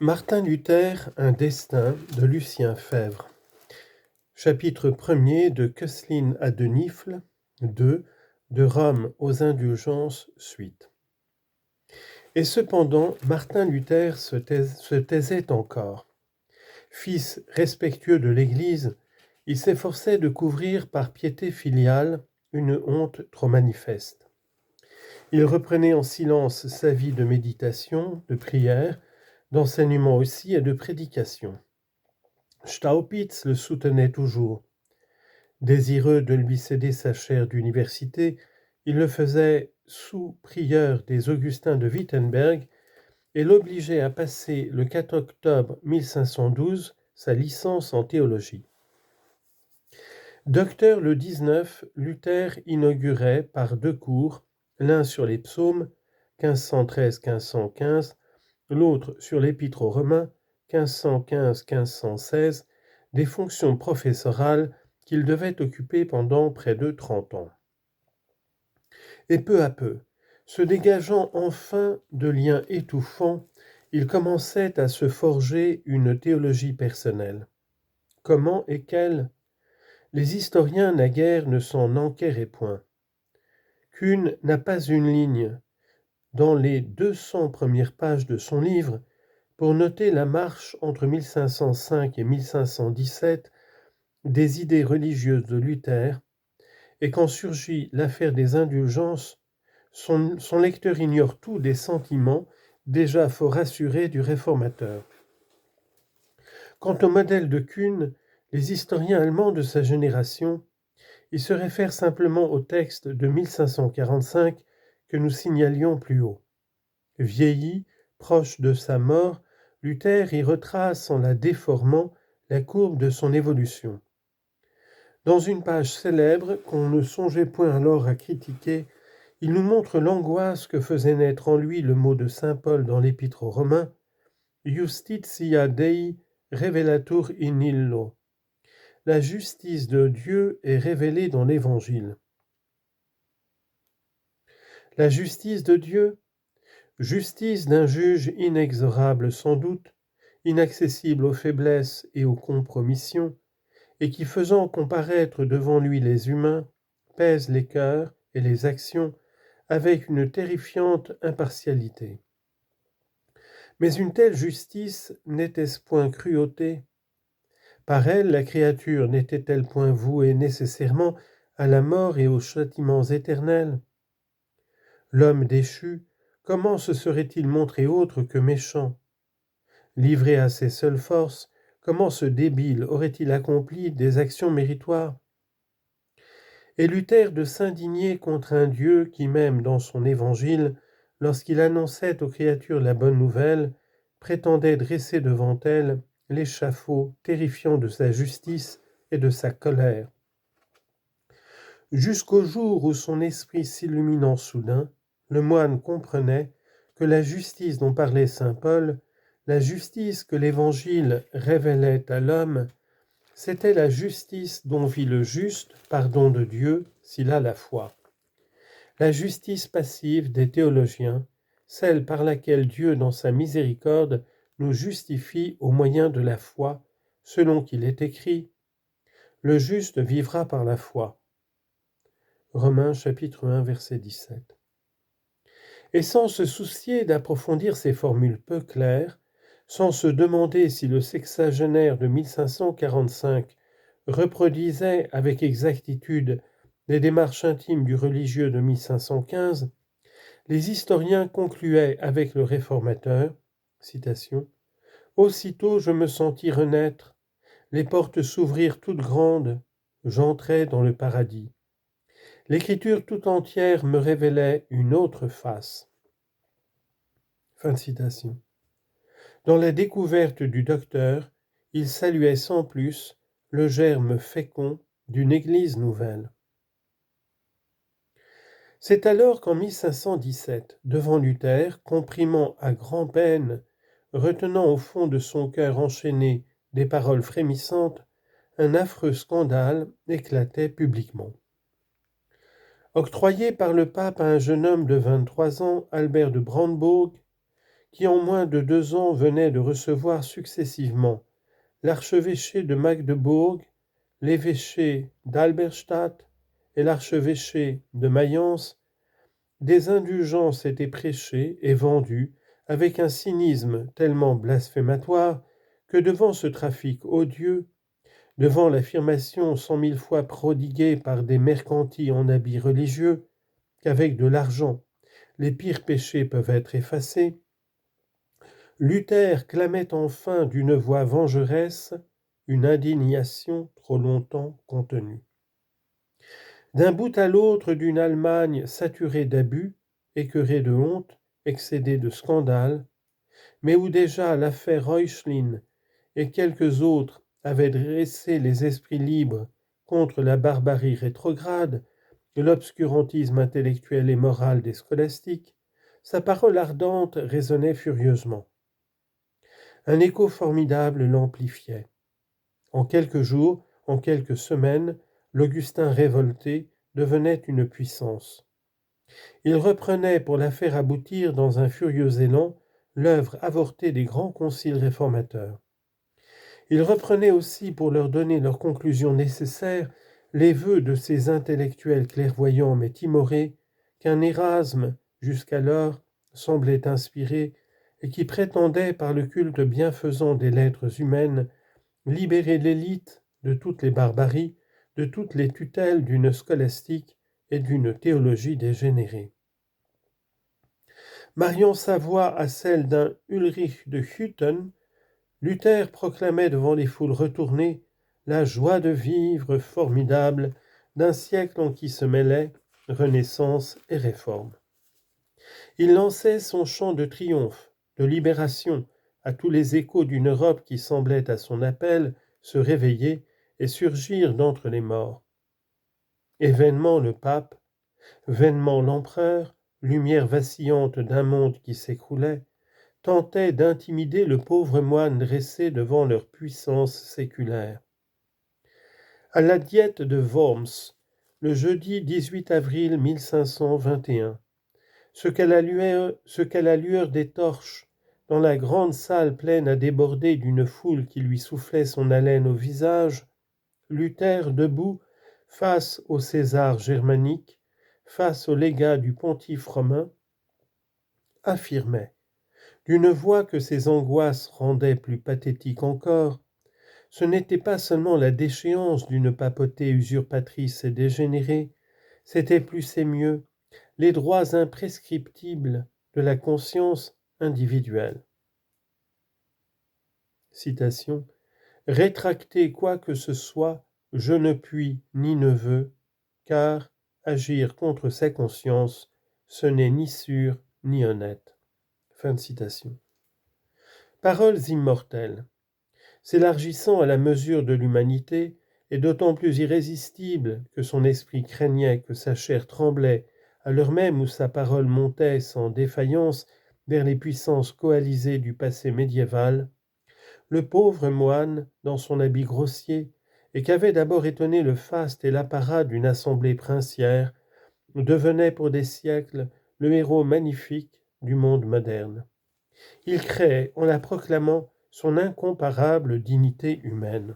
Martin Luther, un destin de Lucien Febvre. Chapitre 1er de Köslin à de Nifl, 2 de Rome aux indulgences, suite. Et cependant, Martin Luther se taisait encore. Fils respectueux de l'Église, il s'efforçait de couvrir par piété filiale une honte trop manifeste. Il reprenait en silence sa vie de méditation, de prière, d'enseignement aussi et de prédication. Staupitz le soutenait toujours. Désireux de lui céder sa chaire d'université, il le faisait sous-prieur des Augustins de Wittenberg et l'obligeait à passer le 4 octobre 1512 sa licence en théologie. Docteur le 19, Luther inaugurait par 2 cours, l'un sur les psaumes, 1513-1515, l'autre sur l'Épître aux Romains, 1515-1516, des fonctions professorales qu'il devait occuper pendant près de 30 ans. Et peu à peu, se dégageant enfin de liens étouffants, il commençait à se forger une théologie personnelle. Comment et quelle ? Les historiens naguère ne s'en enquéraient point. Kuhn n'a pas une ligne, dans les 200 premières pages de son livre, pour noter la marche entre 1505 et 1517 des idées religieuses de Luther, et quand surgit l'affaire des indulgences, son lecteur ignore tout des sentiments déjà fort rassurés du réformateur. Quant au modèle de Kuhn, les historiens allemands de sa génération, ils se réfèrent simplement au texte de 1545 que nous signalions plus haut. Vieilli, proche de sa mort, Luther y retrace en la déformant la courbe de son évolution. Dans une page célèbre qu'on ne songeait point alors à critiquer, il nous montre l'angoisse que faisait naître en lui le mot de saint Paul dans l'Épître aux Romains, Justitia Dei revelatur in illo. La justice de Dieu est révélée dans l'Évangile. La justice de Dieu, justice d'un juge inexorable sans doute, inaccessible aux faiblesses et aux compromissions, et qui, faisant comparaître devant lui les humains, pèse les cœurs et les actions avec une terrifiante impartialité. Mais une telle justice n'était-ce point cruauté ? Par elle, la créature n'était-elle point vouée nécessairement à la mort et aux châtiments éternels ? L'homme déchu, comment se serait-il montré autre que méchant ? Livré à ses seules forces, comment ce débile aurait-il accompli des actions méritoires ? Et Luther de s'indigner contre un Dieu qui, même dans son évangile, lorsqu'il annonçait aux créatures la bonne nouvelle, prétendait dresser devant elles l'échafaud terrifiant de sa justice et de sa colère. Jusqu'au jour où son esprit s'illuminant soudain, le moine comprenait que la justice dont parlait saint Paul, la justice que l'Évangile révélait à l'homme, c'était la justice dont vit le juste par don de Dieu s'il a la foi. La justice passive des théologiens, celle par laquelle Dieu dans sa miséricorde nous justifie au moyen de la foi, selon qu'il est écrit « Le juste vivra par la foi ». Romains chapitre 1 verset 17. Et sans se soucier d'approfondir ces formules peu claires, sans se demander si le sexagénaire de 1545 reproduisait avec exactitude les démarches intimes du religieux de 1515, les historiens concluaient avec le réformateur, citation, « Aussitôt je me sentis renaître, les portes s'ouvrirent toutes grandes, j'entrai dans le paradis. L'écriture tout entière me révélait une autre face. » Fin de citation. Dans la découverte du docteur, il saluait sans plus le germe fécond d'une Église nouvelle. C'est alors qu'en 1517, devant Luther, comprimant à grand-peine, retenant au fond de son cœur enchaîné des paroles frémissantes, un affreux scandale éclatait publiquement. Octroyé par le pape à un jeune homme de 23 ans, Albert de Brandebourg, qui en moins de 2 ans venait de recevoir successivement l'archevêché de Magdebourg, l'évêché d'Halberstadt et l'archevêché de Mayence, des indulgences étaient prêchées et vendues avec un cynisme tellement blasphématoire que devant ce trafic odieux, devant l'affirmation 100 000 fois prodiguée par des mercantis en habits religieux qu'avec de l'argent les pires péchés peuvent être effacés, Luther clamait enfin d'une voix vengeresse une indignation trop longtemps contenue. D'un bout à l'autre d'une Allemagne saturée d'abus, écœurée de honte, excédée de scandales, mais où déjà l'affaire Reuchlin et quelques autres avaient dressé les esprits libres contre la barbarie rétrograde et l'obscurantisme intellectuel et moral des scolastiques, sa parole ardente résonnait furieusement. Un écho formidable l'amplifiait. En quelques jours, en quelques semaines, l'Augustin révolté devenait une puissance. Il reprenait, pour la faire aboutir dans un furieux élan, l'œuvre avortée des grands conciles réformateurs. Il reprenait aussi, pour leur donner leurs conclusions nécessaires, les vœux de ces intellectuels clairvoyants mais timorés qu'un Érasme, jusqu'alors, semblait inspirer et qui prétendait, par le culte bienfaisant des lettres humaines, libérer l'élite de toutes les barbaries, de toutes les tutelles d'une scolastique et d'une théologie dégénérée. Mariant sa voix à celle d'un Ulrich de Hutten, Luther proclamait devant les foules retournées la joie de vivre formidable d'un siècle en qui se mêlaient Renaissance et Réforme. Il lançait son chant de triomphe, de libération, à tous les échos d'une Europe qui semblait à son appel se réveiller et surgir d'entre les morts. Et vainement le pape, vainement l'empereur, lumière vacillante d'un monde qui s'écroulait, tentait d'intimider le pauvre moine dressé devant leur puissance séculaire. À la diète de Worms, le jeudi 18 avril 1521, ce qu'à la lueur des torches, dans la grande salle pleine à déborder d'une foule qui lui soufflait son haleine au visage, Luther, debout, face au César germanique, face au légat du pontife romain, affirmait, d'une voix que ses angoisses rendaient plus pathétique encore, ce n'était pas seulement la déchéance d'une papauté usurpatrice et dégénérée, c'était plus et mieux les droits imprescriptibles de la conscience individuelle. Citation. Rétracter quoi que ce soit, je ne puis ni ne veux, car agir contre sa conscience, ce n'est ni sûr ni honnête. Fin de citation. Paroles immortelles. S'élargissant à la mesure de l'humanité, et d'autant plus irrésistible que son esprit craignait, que sa chair tremblait, à l'heure même où sa parole montait sans défaillance vers les puissances coalisées du passé médiéval, le pauvre moine, dans son habit grossier, et qu'avait d'abord étonné le faste et l'apparat d'une assemblée princière, devenait pour des siècles le héros magnifique du monde moderne. Il créait, en la proclamant, son incomparable dignité humaine.